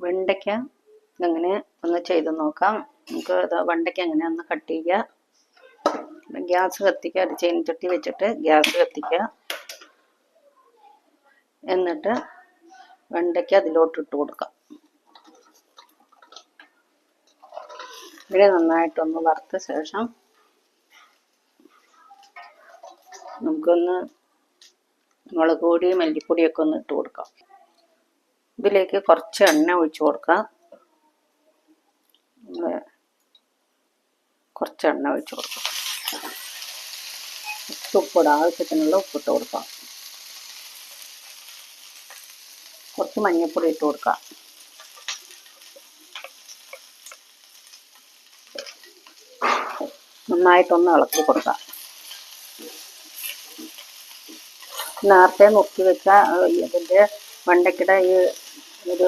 വെണ്ടയ്ക്ക ഇങ്ങനെ ഒന്ന് ചെയ്ത് നോക്കാം. നമുക്ക് വെണ്ടയ്ക്ക എങ്ങനെ ഒന്ന് കട്ട് ചെയ്യുക. ഗ്യാസ് കത്തിക്കുക, ഒരു ചീനച്ചട്ടി വെച്ചിട്ട് ഗ്യാസ് കത്തിക്കുക. എന്നിട്ട് വെണ്ടയ്ക്ക അതിലോട്ട് ഇട്ട് കൊടുക്കാം. ഇതിനെ നന്നായിട്ടൊന്ന് വറുത്ത ശേഷം നമുക്കൊന്ന് മുളക് പൊടി മല്ലിപ്പൊടിയൊക്കെ ഒന്ന് ഇട്ട് കൊടുക്കാം. ഇതിലേക്ക് കുറച്ച് എണ്ണ ഒഴിച്ചു കൊടുക്കാം. കുറച്ച് എണ്ണ ഒഴിച്ചു കൊടുക്കാം. ഉപ്പിടാം, ആവശ്യത്തിനുള്ള ഉപ്പിട്ട് കൊടുക്കാം. കുറച്ച് മഞ്ഞൾപ്പൊടി ഇട്ട് കൊടുക്കാം. നന്നായിട്ടൊന്ന് ഇളക്കി കൊടുക്കാം. നേരത്തെ നുറുക്കി വെച്ച ഇതിൻ്റെ വെണ്ടയ്ക്കയുടെ ഈ ഒരു